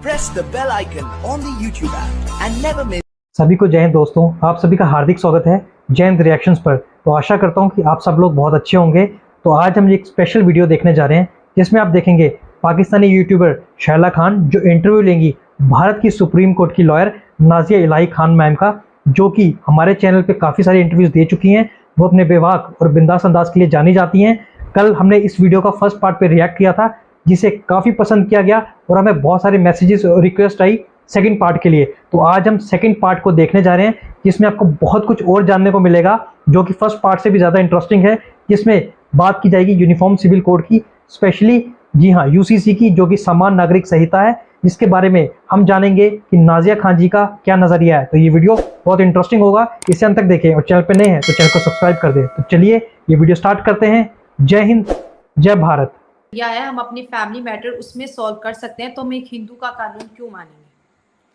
press the bell icon on the YouTube app and never miss. सभी को जय हिंद दोस्तों, आप सभी का हार्दिक स्वागत है जय हिंद रिएक्शंस पर। तो आशा करता हूं कि आप सब लोग बहुत अच्छे होंगे। तो आज हम एक स्पेशल वीडियो देखने जा रहे हैं जिसमें आप देखेंगे पाकिस्तानी यूट्यूबर शैला खान जो इंटरव्यू लेंगी भारत की सुप्रीम कोर्ट की लॉयर नाजिया इलाही खान मैम का, जो कि हमारे चैनल पे काफ़ी सारे इंटरव्यूज़ दे चुकी हैं। वो अपने बेबाक और बिंदास अंदाज के लिए जानी जाती हैं। कल हमने इस वीडियो का फर्स्ट पार्ट पे रिएक्ट किया था जिसे काफ़ी पसंद किया गया और हमें बहुत सारे मैसेजेस और रिक्वेस्ट आई सेकंड पार्ट के लिए। तो आज हम सेकंड पार्ट को देखने जा रहे हैं जिसमें आपको बहुत कुछ और जानने को मिलेगा जो कि फर्स्ट पार्ट से भी ज़्यादा इंटरेस्टिंग है, जिसमें बात की जाएगी यूनिफॉर्म सिविल कोड की, स्पेशली जी हाँ यूसीसी की, जो कि समान नागरिक संहिता है, जिसके बारे में हम जानेंगे कि नाजिया खान जी का क्या नज़रिया है। तो ये वीडियो बहुत इंटरेस्टिंग होगा, इसे अंत तक देखें और चैनल पर नए हैं तो चैनल को सब्सक्राइब कर दें। तो चलिए ये वीडियो स्टार्ट करते हैं। जय हिंद, जय भारत। या है हम अपनी फैमिली मैटर उसमें सॉल्व कर सकते हैं, तो हम एक हिंदू का कानून क्यों मानेंगे?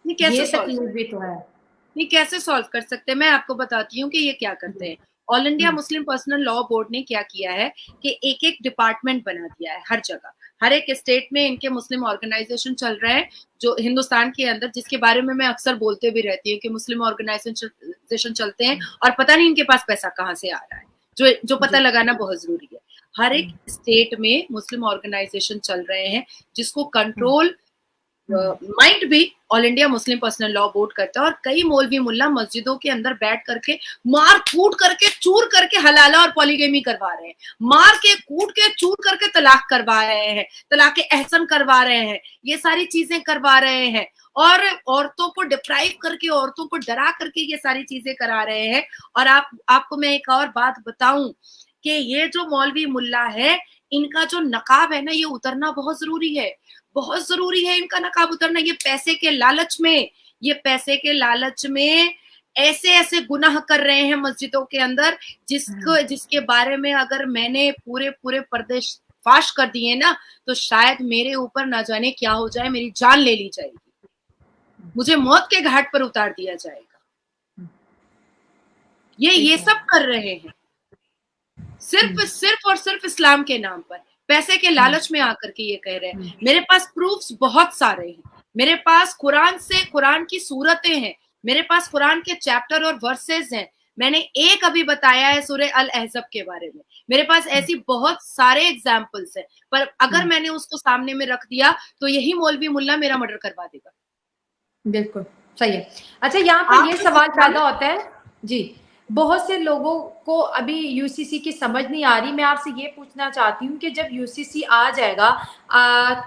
ये कैसे तकलीफ भी तो है। ये कैसे सॉल्व कर सकते हैं? मैं आपको बताती हूँ कि ये क्या करते हैं। All India Muslim personal law board ने क्या किया है कि एक एक डिपार्टमेंट बना दिया है हर जगह, हर एक स्टेट में इनके मुस्लिम ऑर्गेनाइजेशन चल रहे हैं जो हिंदुस्तान के अंदर, जिसके बारे में मैं अक्सर बोलते भी रहती हूँ कि मुस्लिम ऑर्गेनाइजेशन चलते हैं और पता नहीं इनके पास पैसा कहाँ से आ रहा है, जो पता लगाना बहुत जरूरी है। हर एक स्टेट में मुस्लिम ऑर्गेनाइजेशन चल रहे हैं जिसको कंट्रोल माइंड भी all India Muslim personal law board करता है। और कई मौलवी मुल्ला मस्जिदों के अंदर बैठ करके मार कूट करके चूर करके हलाला और पॉलीगेमी करवा रहे हैं, मार के कूट के चूर करके तलाक करवा रहे हैं, तलाक एहसन करवा रहे हैं, ये सारी चीजें करवा रहे हैं और औरतों को डिप्राइव करके, औरतों को डरा करके ये सारी चीजें करा रहे हैं। और आपको मैं एक और बात बताऊं कि ये जो मौलवी मुल्ला है, इनका जो नकाब है ना, ये उतरना बहुत जरूरी है, बहुत जरूरी है इनका नकाब उतरना। ये पैसे के लालच में ऐसे ऐसे गुनाह कर रहे हैं मस्जिदों के अंदर जिसके बारे में अगर मैंने पूरे पर्दे फाश कर दिए ना, तो शायद मेरे ऊपर ना जाने क्या हो जाए, मेरी जान ले ली जाएगी, मुझे मौत के घाट पर उतार दिया जाएगा। ये सब कर रहे हैं सिर्फ और सिर्फ इस्लाम के नाम पर, पैसे के लालच में आकर के ये कह रहे हैं। मेरे पास प्रूफ्स बहुत सारे हैं, मेरे पास कुरान की सूरतें हैं, मेरे पास कुरान के चैप्टर और वर्सेस हैं। मैंने एक अभी बताया है सूरह अल अहज़ब के बारे में, मेरे पास ऐसी बहुत सारे एग्जाम्पल्स हैं, पर अगर मैंने उसको सामने में रख दिया तो यही मौलवी मुल्ला मेरा मर्डर करवा देगा। बिल्कुल सही है। अच्छा, यहाँ पर ये सवाल पैदा होता है जी, बहुत से लोगों को अभी यूसीसी की समझ नहीं आ रही। मैं आपसे ये पूछना चाहती हूँ कि जब यूसीसी आ जाएगा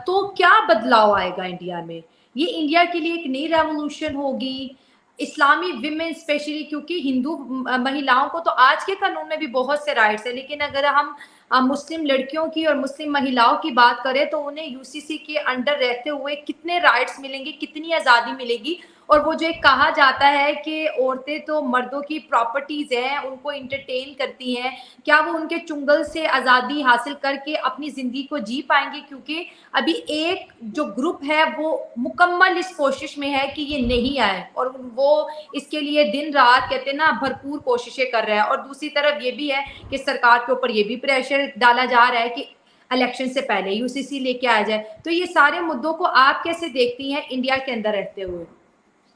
तो क्या बदलाव आएगा इंडिया में? ये इंडिया के लिए एक नई रेवोल्यूशन होगी, इस्लामी विमेन स्पेशली, क्योंकि हिंदू महिलाओं को तो आज के कानून में भी बहुत से राइट्स है, लेकिन अगर हम मुस्लिम लड़कियों की और मुस्लिम महिलाओं की बात करें तो उन्हें यूसीसी के अंडर रहते हुए कितने राइट्स मिलेंगे, कितनी आज़ादी मिलेगी? और वो जो एक कहा जाता है कि औरतें तो मर्दों की प्रॉपर्टीज हैं, उनको इंटरटेन करती हैं, क्या वो उनके चुंगल से आज़ादी हासिल करके अपनी ज़िंदगी को जी पाएंगे? क्योंकि अभी एक जो ग्रुप है वो मुकम्मल इस कोशिश में है कि ये नहीं आए और वो इसके लिए दिन रात कहते हैं ना भरपूर कोशिशें कर रहा है। और दूसरी तरफ ये भी है कि सरकार के ऊपर ये भी प्रेशर डाला जा रहा है कि इलेक्शन से पहले यूसीसी लेके आ जाए। तो ये सारे मुद्दों को आप कैसे देखती हैं इंडिया के अंदर रहते हुए?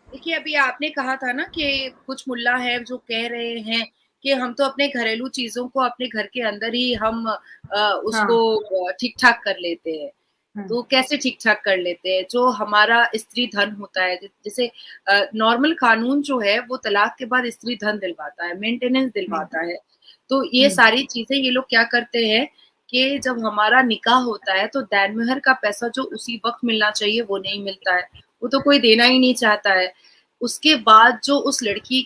देखिए, अभी आपने कहा था ना कि कुछ मुल्ला है जो कह रहे हैं कि हम तो अपने घरेलू चीजों को अपने घर के अंदर ही हम उसको ठीक ठाक कर लेते हैं। तो कैसे ठीक ठाक कर लेते हैं? जो हमारा स्त्री धन होता है, जैसे नॉर्मल कानून जो है वो तलाक के बाद स्त्री धन दिलवाता है, मेंटेनेंस दिलवाता है। तो ये सारी चीजें ये लोग क्या करते हैं कि जब हमारा निकाह होता है तो दैन महर का पैसा जो उसी वक्त मिलना चाहिए वो नहीं मिलता है, वो तो कोई देना ही नहीं चाहता है। उसके बाद जो उस लड़की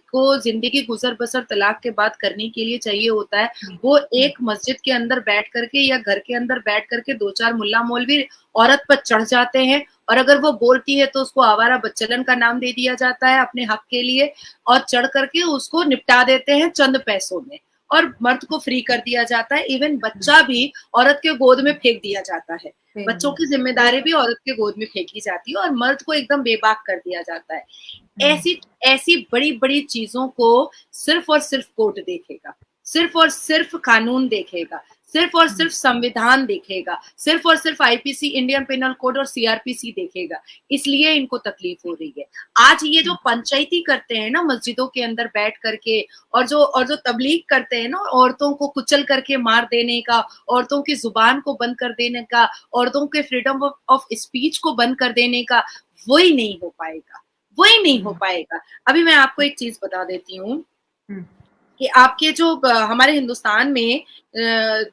को जिंदगी गुजर बसर तलाक के बाद करने के लिए चाहिए होता है, वो एक मस्जिद के अंदर बैठ करके या घर के अंदर बैठ करके 2-4 मुल्ला मौलवी औरत पर चढ़ जाते हैं और अगर वो बोलती है तो उसको आवारा बच्चलन का नाम दे दिया जाता है अपने हक के लिए और चढ़ करके उसको निपटा देते हैं चंद पैसों में और मर्द को फ्री कर दिया जाता है। इवन बच्चा भी औरत के गोद में फेंक दिया जाता है, बच्चों की जिम्मेदारी भी औरत के गोद में फेंकी जाती है और मर्द को एकदम बेबाक कर दिया जाता है। ऐसी बड़ी बड़ी चीजों को सिर्फ और सिर्फ कोर्ट देखेगा, सिर्फ और सिर्फ कानून देखेगा, सिर्फ और सिर्फ संविधान देखेगा, सिर्फ और सिर्फ आईपीसी, इंडियन पेनल कोड और सीआरपीसी देखेगा, इसलिए इनको तकलीफ हो रही है। आज ये जो पंचायती करते हैं ना मस्जिदों के अंदर बैठ करके, और जो तबलीग करते हैं ना, औरतों को कुचल करके मार देने का, औरतों की जुबान को बंद कर देने का, औरतों के फ्रीडम ऑफ स्पीच को बंद कर देने का, वही नहीं हो पाएगा, वही नहीं हो पाएगा। अभी मैं आपको एक चीज बता देती हूँ कि आपके जो हमारे हिंदुस्तान में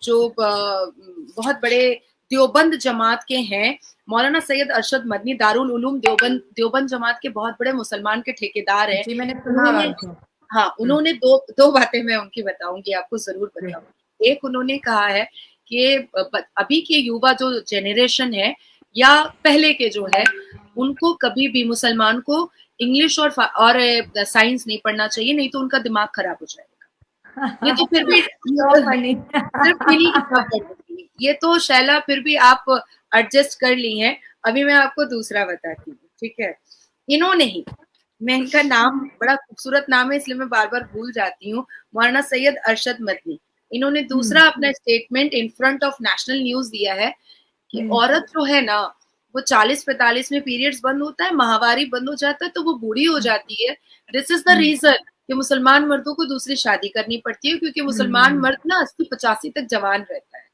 जो बहुत बड़े देवबंद जमात के हैं, मौलाना सैयद अरशद मदनी, दारुल उलूम देवबंद जमात के बहुत बड़े मुसलमान के ठेकेदार हैं। जी, मैंने सुना। हाँ, उन्होंने दो बातें मैं उनकी बताऊंगी, आपको जरूर बताऊंगी। एक, उन्होंने कहा है कि अभी के युवा जो जेनरेशन है या पहले के जो है, उनको कभी भी मुसलमान को इंग्लिश और साइंस नहीं पढ़ना चाहिए, नहीं तो उनका दिमाग खराब हो जाएगा। ये तो फिर भी सिर्फ इन्हीं की प्रॉपर्टी, ये तो शैला फिर भी आप एडजस्ट कर ली हैं। अभी मैं आपको दूसरा बताती हूँ, ठीक है। इन्होंने ही, मैं इनका नाम, बड़ा खूबसूरत नाम है इसलिए मैं बार बार भूल जाती हूँ, मौलाना सैयद अरशद मदनी, इन्होंने दूसरा अपना statement in front of national news दिया है कि औरत जो है ना, वो 40-45 में पीरियड्स बंद होता है, माहवारी बंद हो जाता है तो वो बूढ़ी हो जाती है। दिस इज द रीजन कि मुसलमान मर्दों को दूसरी शादी करनी पड़ती है, क्योंकि मुसलमान मर्द ना 80-85 तक जवान रहता है।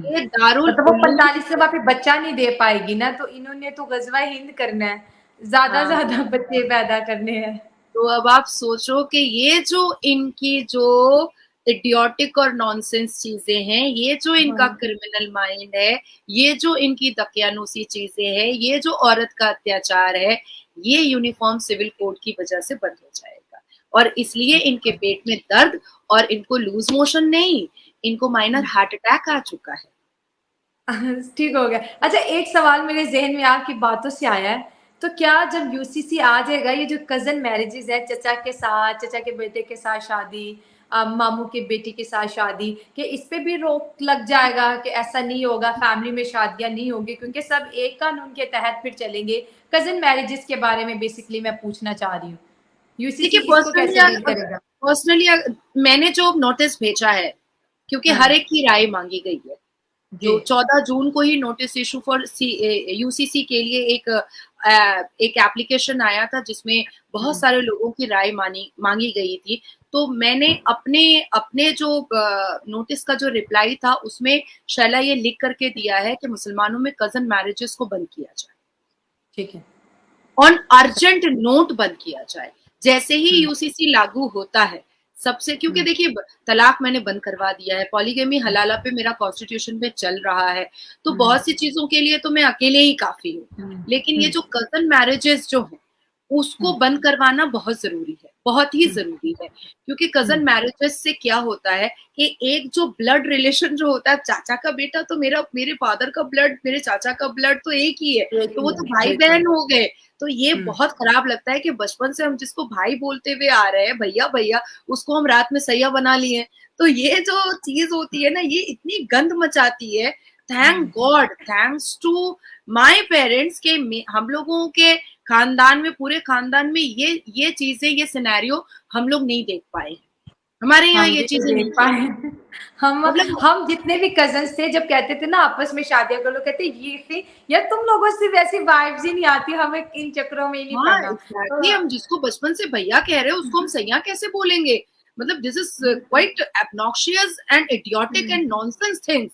ये दारुल मतलब वो 45 से वापस बच्चा नहीं दे पाएगी ना, तो इन्होंने तो गजवा हिंद करना है, ज्यादा बच्चे पैदा करने हैं। तो अब आप सोचो कि ये जो इनकी जो इडियोटिक और नॉनसेंस चीजें हैं, ये जो इनका क्रिमिनल माइंड है, ये जो इनकी दकियानूसी चीजें हैं, ये जो औरत का अत्याचार है, ये यूनिफॉर्म सिविल कोड की वजह से बंद हो जाएगा। और इसलिए इनके पेट में दर्द, और इनको लूज मोशन नहीं, इनको माइनर हार्ट अटैक आ चुका है। ठीक हो गया। अच्छा, एक सवाल मेरे जहन में आपकी बातों से आया है, तो क्या जब यूसीसी आ जाएगा, ये जो कजन मैरिजेस है, चचा के साथ, चचा के बेटे के साथ शादी, मामू के बेटी के साथ शादी, कि इस पे भी रोक लग जाएगा कि ऐसा नहीं होगा, फैमिली में शादियां नहीं होगी, क्योंकि सब एक कानून के तहत फिर चलेंगे। कजन मैरिजेस के बारे में बेसिकली मैं पूछना चाह रही हूँ, यूसीसी इसको कैसे डील करेगा? पर्सनली मैंने जो नोटिस भेजा है, क्योंकि हर एक की राय मांगी गई है, जो 14 जून को ही नोटिस इशू फॉर यूसीसी के लिए एक एप्लीकेशन आया था, जिसमें बहुत सारे लोगों की राय मांगी गई थी। तो मैंने अपने जो नोटिस का जो रिप्लाई था, उसमें शैला ये लिख करके दिया है कि मुसलमानों में कजन मैरिजेस को बंद किया जाए, ठीक है, ऑन अर्जेंट नोट बंद किया जाए, जैसे ही यूसीसी लागू होता है सबसे। क्योंकि देखिए, तलाक मैंने बंद करवा दिया है, पॉलीगेमी हलाला पे मेरा कॉन्स्टिट्यूशन पे चल रहा है, तो बहुत सी चीजों के लिए तो मैं अकेले ही काफी हूँ। लेकिन ये जो कजन मैरिजेस जो है, उसको बंद करवाना बहुत जरूरी है, बहुत ही जरूरी है। क्योंकि कजन मैरिजेस से क्या होता है कि एक जो ब्लड रिलेशन जो होता है, चाचा का बेटा तो मेरे फादर का ब्लड, मेरे चाचा का ब्लड तो एक ही है, तो वो तो भाई बहन हो गए। तो ये बहुत खराब लगता है कि बचपन से हम जिसको भाई बोलते हुए आ रहे हैं, भैया भैया, उसको हम रात में सैया बना लिए। तो ये जो चीज होती है ना, ये इतनी गंद मचाती है। Thank God, thanks to my parents के हम लोगों के खानदान में, पूरे खानदान में ये चीजें, ये सिनेरियो हम लोग नहीं देख पाए। हमारे यहाँ ये चीजें नहीं पाए। हम जितने भी कजन्स थे, जब कहते थे ना आपस में शादियां कर लो, कहते ये यार तुम लोगों से वैसी वाइब्स ही नहीं आती, हमें इन चक्करों में ही नहीं पड़ना। exactly, हम जिसको बचपन से भैया कह रहे हैं, उसको हम सैया कैसे बोलेंगे? मतलब this is quite obnoxious and idiotic and nonsense things,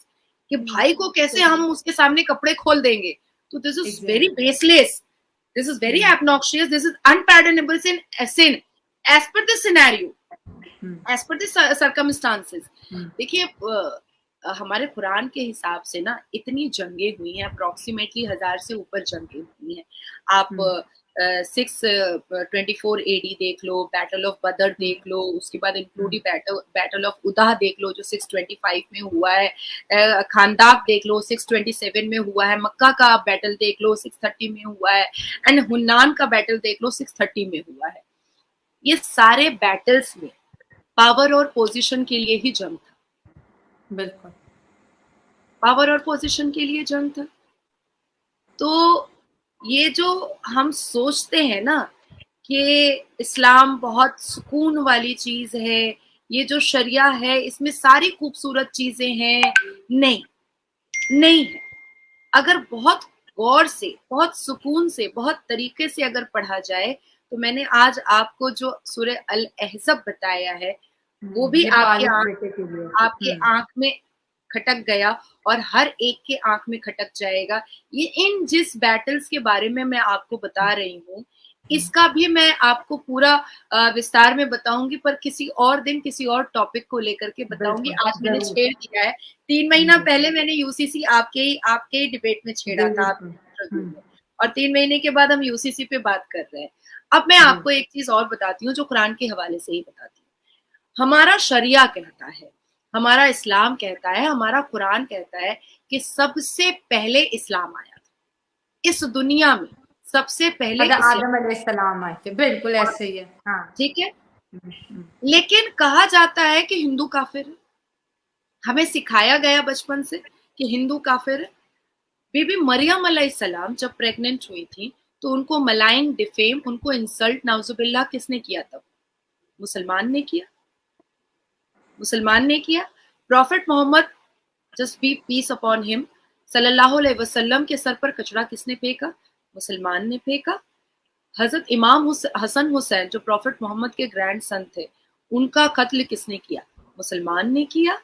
कि भाई को कैसे हम उसके सामने कपड़े खोल देंगे। तो this is very baseless, this is very obnoxious, this is unpardonable sin as per the scenario, as per the circumstances। देखिए, हमारे कुरान के हिसाब से ना इतनी जंगें हुई हैं, अप्रोक्सीमेटली 1000 से ऊपर जंगें हुई हैं। आप 624 AD देख लो, बैटल ऑफ बदर देख लो, उसके बाद इंक्लूडिंग बैटल ऑफ उदाह देख लो जो 625 में हुआ है, खानदाक देख लो 627 में हुआ है, मक्का का बैटल देख लो 630 में हुआ है, एंड हुन्नान का बैटल देख लो 630 में हुआ है। ये सारे बैटल्स में पावर और पोजीशन के लिए ही जंग था। बिल्कुल, पावर और पोजीशन के लिए जंग था। तो ये जो हम सोचते हैं ना कि इस्लाम बहुत सुकून वाली चीज है, ये जो शरिया है इसमें सारी खूबसूरत चीजें हैं, नहीं, नहीं है। अगर बहुत गौर से, बहुत सुकून से, बहुत तरीके से अगर पढ़ा जाए, तो मैंने आज आपको जो सूरह अल अहज़ब बताया है वो भी ये आपके पालिश आंख, बेटे के लिए। आपके आंख में खटक गया और हर एक के आंख में खटक जाएगा। ये इन जिस बैटल्स के बारे में मैं आपको बता रही हूँ, इसका भी मैं आपको पूरा विस्तार में बताऊंगी, पर किसी और दिन किसी और टॉपिक को लेकर के बताऊंगी। बिल्कुल, आज मैंने जरूर। छेड़ दिया है, 3 महीना पहले मैंने यूसीसी आपके ही डिबेट में छेड़ा जी था, बिल्कुल। इंटरव्यू में, और 3 महीने के बाद हम यूसीसी पे बात कर रहे हैं। अब मैं आपको एक चीज और बताती हूँ जो कुरान के हवाले से ही बताती हूँ। हमारा शरिया कहता है, हमारा इस्लाम कहता है, हमारा कुरान कहता है कि सबसे पहले इस्लाम आया था इस दुनिया में, सबसे पहले इस्लाम, आदम अलैहिस्सलाम आए थे, बिल्कुल ऐसे ही है। हाँ। ठीक है। लेकिन कहा जाता है कि हिंदू काफिर है। हमें सिखाया गया बचपन से कि हिंदू काफिर है। बीबी मरियम अलैहिस्सलाम जब प्रेग्नेंट हुई थी तो उनको मलाइन, डिफेम, उनको इंसल्ट नाउजुबिल्लाह किसने किया? तब मुसलमान ने किया, मुसलमान ने किया। Prophet Muhammad, just be peace upon him, सल्लल्लाहु अलैहि वसल्लम के सर पर कचरा किसने फेंका? मुसलमान ने फेंका। हजरत इमाम हसन हुसैन जो प्रॉफिट मोहम्मद के ग्रैंड सन थे, उनका कत्ल किसने किया? मुसलमान ने किया।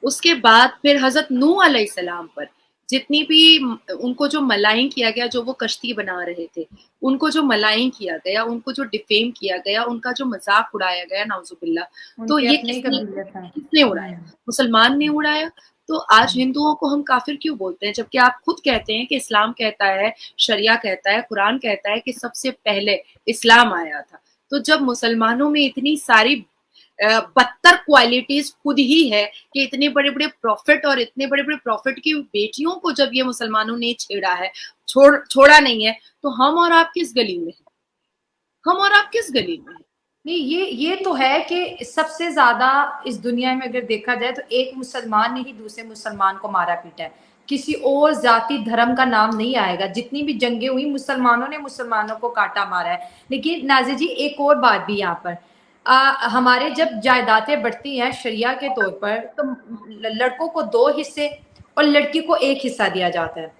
उसके बाद फिर हजरत नूह अलैहिस्सलाम पर जितनी भी उनको जो मलाइन किया गया, जो वो कश्ती बना रहे थे, उनको जो मलाइन किया गया, उनको जो डिफेम किया गया, उनका जो मजाक उड़ाया गया नाउजुबिल्ला, तो ये किसने उड़ाया? मुसलमान ने उड़ाया। तो आज हिंदुओं को हम काफिर क्यों बोलते हैं, जबकि आप खुद कहते हैं कि इस्लाम कहता है, शरिया कहता है, कुरान कहता है कि सबसे पहले इस्लाम आया था। तो जब मुसलमानों में इतनी सारी बदतर क्वालिटीज खुद ही है कि इतने बड़े बड़े प्रॉफिट और इतने बड़े बड़े प्रॉफिट की बेटियों को जब ये मुसलमानों ने छेड़ा है, छोड़ा नहीं है, तो हम और आप किस गली में है? हम और आप किस गली में है? नहीं, ये तो है कि सबसे ज्यादा इस दुनिया में अगर देखा जाए तो एक मुसलमान ने ही दूसरे मुसलमान को मारा पीटा है। किसी और जाति धर्म का नाम नहीं आएगा। जितनी भी जंगें हुई, मुसलमानों ने मुसलमानों को काटा मारा है। लेकिन नाज़िर जी, एक और बात भी यहाँ पर, हमारे जब जायदादें बढ़ती हैं शरिया के तौर पर, तो लड़कों को 2 हिस्से और लड़की को 1 हिस्सा दिया जाता है।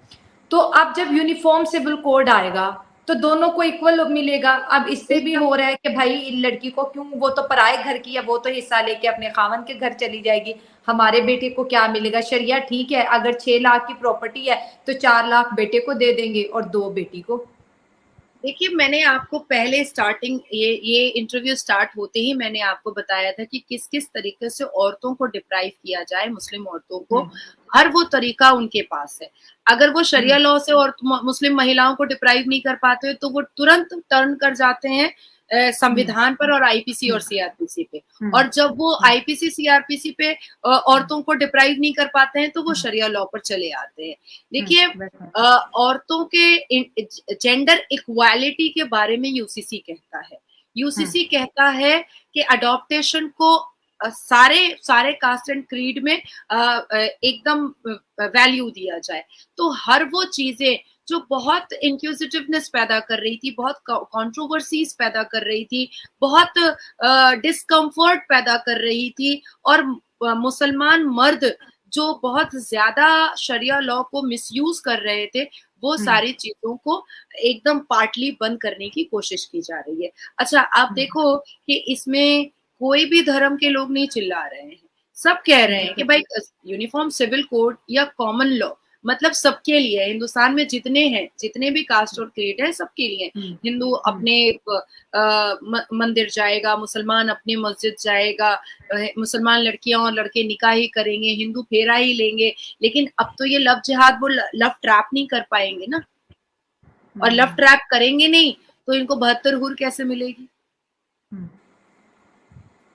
तो अब जब यूनिफॉर्म सिविल कोड आएगा तो दोनों को इक्वल मिलेगा। अब इस पे भी हो रहा है कि भाई लड़की को क्यों, वो तो पराए घर की है, वो तो हिस्सा लेके अपने खावन के घर चली जाएगी, हमारे बेटे को क्या मिलेगा? शरिया ठीक है, अगर 6 लाख की प्रॉपर्टी है तो 4 लाख बेटे को दे देंगे और 2 बेटी को। देखिए, मैंने आपको पहले स्टार्टिंग, ये इंटरव्यू स्टार्ट होते ही मैंने आपको बताया था कि किस किस तरीके से औरतों को डिप्राइव किया जाए, मुस्लिम औरतों को, हर वो तरीका उनके पास है। अगर वो शरिया लॉ से और मुस्लिम महिलाओं को डिप्राइव नहीं कर पाते तो वो तुरंत टर्न कर जाते हैं संविधान पर और आईपीसी और सीआरपीसी पे। और जब वो आईपीसी सीआरपीसी पे औरतों को डिप्राइव नहीं कर पाते हैं तो वो शरिया लॉ पर चले आते हैं। देखिए, औरतों के जेंडर इक्वालिटी के बारे में यूसीसी कहता है, यूसीसी कहता है कि अडॉप्टेशन को सारे कास्ट एंड क्रीड में एकदम वैल्यू दिया जाए। तो हर वो चीजें जो बहुत इंक्विजिटिवनेस पैदा कर रही थी, बहुत कंट्रोवर्सीज पैदा कर रही थी, बहुत डिस्कम्फर्ट पैदा कर रही थी, और मुसलमान मर्द जो बहुत ज्यादा शरिया लॉ को मिसयूज कर रहे थे, वो सारी चीजों को एकदम पार्टली बंद करने की कोशिश की जा रही है। अच्छा, आप देखो कि इसमें कोई भी धर्म के लोग नहीं चिल्ला रहे हैं, सब कह रहे हैं कि भाई यूनिफॉर्म सिविल कोड या कॉमन लॉ मतलब सबके लिए, हिंदुस्तान में जितने भी कास्ट और क्रीड है सबके लिए। हिंदू अपने मंदिर जाएगा, मुसलमान अपनी मस्जिद जाएगा, मुसलमान लड़कियां और लड़के निकाह ही करेंगे, हिंदू फेरा ही लेंगे। लेकिन अब तो ये लव जिहाद, वो लव ट्रैप नहीं कर पाएंगे ना, और लव ट्रैप करेंगे नहीं तो इनको 72 हूर कैसे मिलेगी?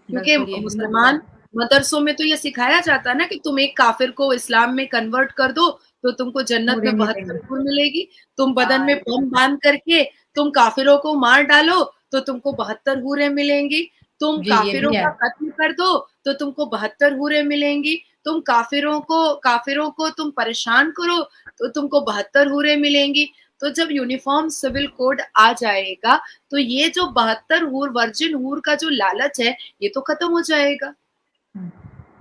क्योंकि मुसलमान मदरसों में तो ये सिखाया जाता है ना कि तुम एक काफिर को इस्लाम में कन्वर्ट कर दो तो तुमको जन्नत में 72 हूर मिलेगी। तुम बदन में बम बांध करके तुम काफिरों को मार डालो तो तुमको 72 हूरें मिलेंगी। तुम काफिरों का कत्ल कर दो तो तुमको 72 हूरें मिलेंगी। तुम काफिरों को तुम परेशान करो तो तुमको 72 हूरें मिलेंगी। तो जब यूनिफॉर्म सिविल कोड आ जाएगा तो ये जो 72 हूर वर्जिन हूर का जो लालच है ये तो खत्म हो जाएगा।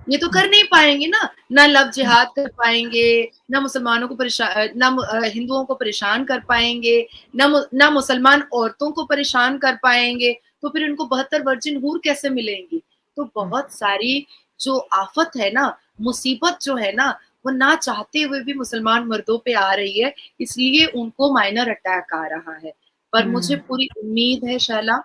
ये तो कर नहीं पाएंगे ना लव जिहाद कर पाएंगे, ना मुसलमानों को परेशान, ना हिंदुओं को परेशान कर पाएंगे, ना मुसलमान औरतों को परेशान कर पाएंगे, तो फिर इनको 72 वर्जिन हूर कैसे मिलेंगी? तो बहुत सारी जो आफत है ना, मुसीबत जो है ना, वो ना चाहते हुए भी मुसलमान मर्दों पे आ रही है, इसलिए उनको माइनर अटैक आ रहा है। पर मुझे पूरी उम्मीद है शैला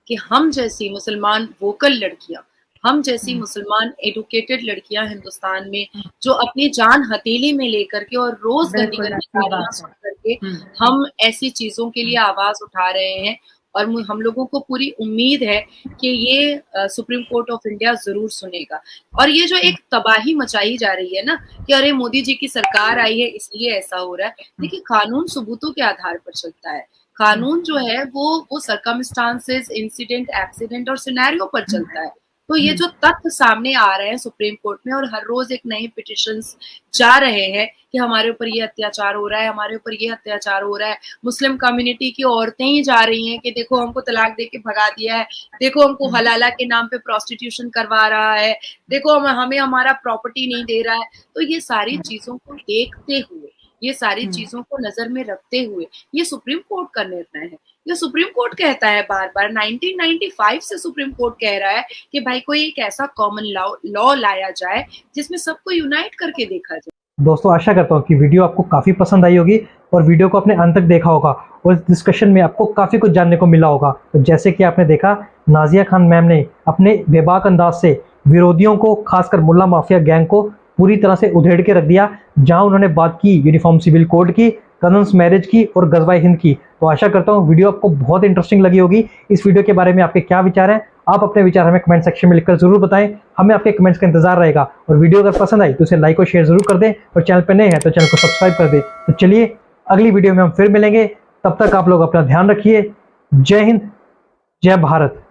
कि हम जैसी मुसलमान वोकल लड़कियां, हम जैसी मुसलमान एडुकेटेड लड़कियां हिंदुस्तान में जो अपनी जान हथेली में लेकर के और रोज गंदी गालियां सुन करके हम ऐसी चीजों के लिए आवाज उठा रहे हैं, और हम लोगों को पूरी उम्मीद है कि ये सुप्रीम कोर्ट ऑफ इंडिया जरूर सुनेगा। और ये जो एक तबाही मचाई जा रही है ना कि अरे मोदी जी की सरकार आई है इसलिए ऐसा हो रहा है, देखिए कानून सबूतों के आधार पर चलता है। कानून जो है वो सर्कमस्टांसेस, इंसिडेंट, एक्सीडेंट और सिनेरियो पर चलता है। तो ये जो तथ्य सामने आ रहे हैं सुप्रीम कोर्ट में और हर रोज एक नए पिटिशंस जा रहे हैं कि हमारे ऊपर ये अत्याचार हो रहा है, हमारे ऊपर ये अत्याचार हो रहा है, मुस्लिम कम्युनिटी की औरतें ही जा रही हैं कि देखो हमको तलाक दे के भगा दिया है, देखो हमको हलाला के नाम पे प्रोस्टिट्यूशन करवा रहा है, देखो हमें हमारा प्रॉपर्टी नहीं दे रहा है। तो ये सारी चीजों को देखते हुए, ये सारी चीजों को नजर में रखते हुए ये सुप्रीम कोर्ट का निर्णय है। ये सुप्रीम कोर्ट कहता है बार बार, 1995 से सुप्रीम कोर्ट कह रहा है कि भाई कोई एक ऐसा कॉमन लॉ लाया जाए जिसमें सबको यूनाइट करके देखा जाए। दोस्तों आशा करता हूँ कि वीडियो आपको काफ़ी पसंद आई होगी और वीडियो को आपने अंत तक देखा होगा और इस डिस्कशन में आपको काफ़ी कुछ जानने को मिला होगा। तो जैसे कि आपने देखा, नाजिया खान मैम ने अपने बेबाक अंदाज से विरोधियों को, खासकर मुल्ला माफिया गैंग को पूरी तरह से उधेड़ के रख दिया। जहां उन्होंने बात की यूनिफॉर्म सिविल कोड की, कजन्स मैरिज की और गजवाए हिंद की। तो आशा करता हूँ वीडियो आपको बहुत इंटरेस्टिंग लगी होगी। इस वीडियो के बारे में आपके क्या विचार हैं? आप अपने विचार हमें कमेंट सेक्शन में लिखकर जरूर बताएं, हमें आपके कमेंट्स का इंतजार रहेगा। और वीडियो अगर पसंद आई तो उसे लाइक और शेयर जरूर कर दें, और चैनल पर नए हैं तो चैनल को सब्सक्राइब कर दें। तो चलिए अगली वीडियो में हम फिर मिलेंगे, तब तक आप लोग अपना ध्यान रखिए। जय हिंद, जय भारत।